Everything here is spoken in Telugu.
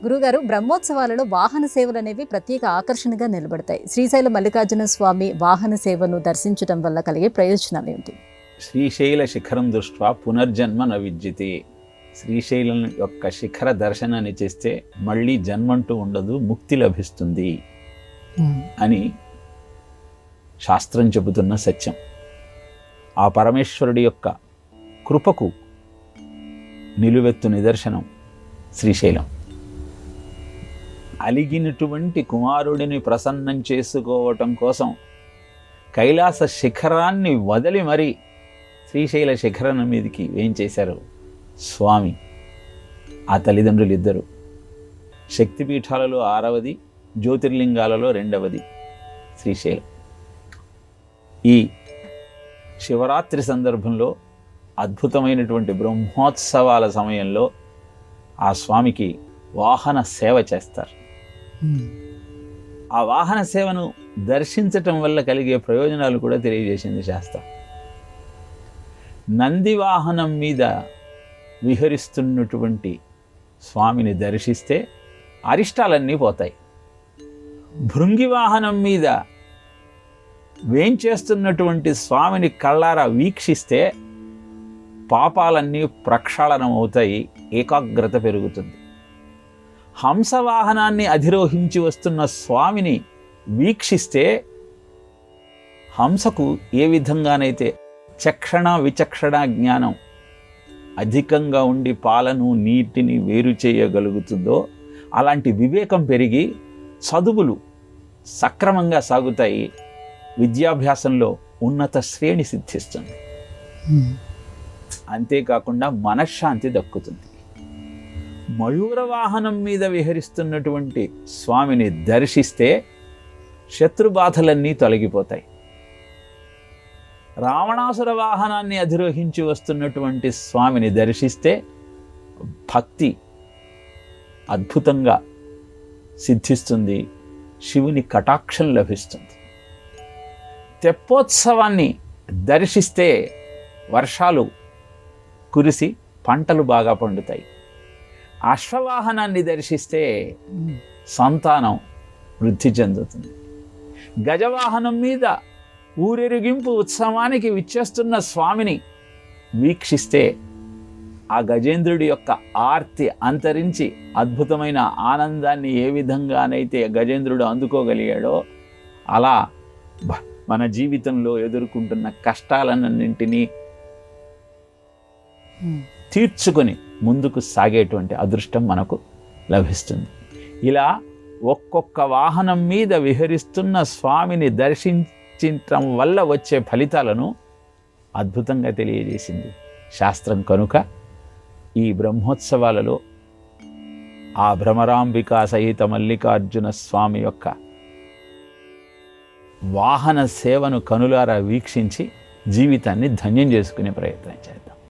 గురుగారు, బ్రహ్మోత్సవాలలో వాహన సేవలు అనేవి ప్రత్యేక ఆకర్షణగా నిలబడతాయి. శ్రీశైల మల్లికార్జున స్వామి వాహన సేవను దర్శించడం వల్ల కలిగే ప్రయోజనాలు ఏమిటి? శ్రీశైల శిఖరం దృష్ట్యా పునర్జన్మ న విద్యతే. శ్రీశైలం యొక్క శిఖర దర్శనాన్ని చేస్తే మళ్ళీ జన్మంటూ ఉండదు, ముక్తి లభిస్తుంది అని శాస్త్రం చెబుతున్న సత్యం. ఆ పరమేశ్వరుడి యొక్క కృపకు నిలువెత్తు నిదర్శనం శ్రీశైలం. అలిగినటువంటి కుమారుడిని ప్రసన్నం చేసుకోవటం కోసం కైలాస శిఖరాన్ని వదిలి మరీ శ్రీశైల శిఖరం మీదకి ఏం చేశారు స్వామి. ఆ తల్లిదండ్రులు ఇద్దరు శక్తిపీఠాలలో 6వది, జ్యోతిర్లింగాలలో 2వది శ్రీశైలం. ఈ శివరాత్రి సందర్భంలో అద్భుతమైనటువంటి బ్రహ్మోత్సవాల సమయంలో ఆ స్వామికి వాహన సేవ చేస్తారు. ఆ వాహన సేవను దర్శించటం వల్ల కలిగే ప్రయోజనాలు కూడా తెలియజేసింది శాస్త్రం. నంది వాహనం మీద విహరిస్తున్నటువంటి స్వామిని దర్శిస్తే అరిష్టాలన్నీ పోతాయి. భృంగి వాహనం మీద వేంచేస్తున్నటువంటి స్వామిని కళ్ళారా వీక్షిస్తే పాపాలన్నీ ప్రక్షాళనం అవుతాయి, ఏకాగ్రత పెరుగుతుంది. హంసవాహనాన్ని అధిరోహించి వస్తున్న స్వామిని వీక్షిస్తే హంసకు ఏ విధంగానైతే చక్షణ విచక్షణ జ్ఞానం అధికంగా ఉండి పాలను నీటిని వేరు చేయగలుగుతుందో అలాంటి వివేకం పెరిగి చదువులు సక్రమంగా సాగుతాయి, విద్యాభ్యాసంలో ఉన్నత శ్రేణి సిద్ధిస్తుంది. అంతేకాకుండా మనశ్శాంతి దక్కుతుంది. మయూర వాహనం మీద విహరిస్తున్నటువంటి స్వామిని దర్శిస్తే శత్రుబాధలన్నీ తొలగిపోతాయి. రావణాసుర వాహనాన్ని అధిరోహించి వస్తున్నటువంటి స్వామిని దర్శిస్తే భక్తి అద్భుతంగా సిద్ధిస్తుంది, శివుని కటాక్షం లభిస్తుంది. తెప్పోత్సవాన్ని దర్శిస్తే వర్షాలు కురిసి పంటలు బాగా పండుతాయి. అశ్వవాహనాన్ని దర్శిస్తే సంతానం వృద్ధి చెందుతుంది. గజవాహనం మీద ఊరేగింపు ఉత్సవానికి విచ్చేస్తున్న స్వామిని వీక్షిస్తే ఆ గజేంద్రుడి యొక్క ఆర్తి అంతరించి అద్భుతమైన ఆనందాన్ని ఏ విధంగానైతే గజేంద్రుడు అందుకోగలిగాడో అలా మన జీవితంలో ఎదుర్కొంటున్న కష్టాలన్నింటినీ తీర్చుకొని ముందుకు సాగేటువంటి అదృష్టం మనకు లభిస్తుంది. ఇలా ఒక్కొక్క వాహనం మీద విహరిస్తున్న స్వామిని దర్శించటం వల్ల వచ్చే ఫలితాలను అద్భుతంగా తెలియజేసింది శాస్త్రం. కనుక ఈ బ్రహ్మోత్సవాలలో ఆ భ్రమరాంబికా సహిత మల్లికార్జున స్వామి యొక్క వాహన సేవను కనులారా వీక్షించి జీవితాన్ని ధన్యం చేసుకునే ప్రయత్నం చేద్దాం.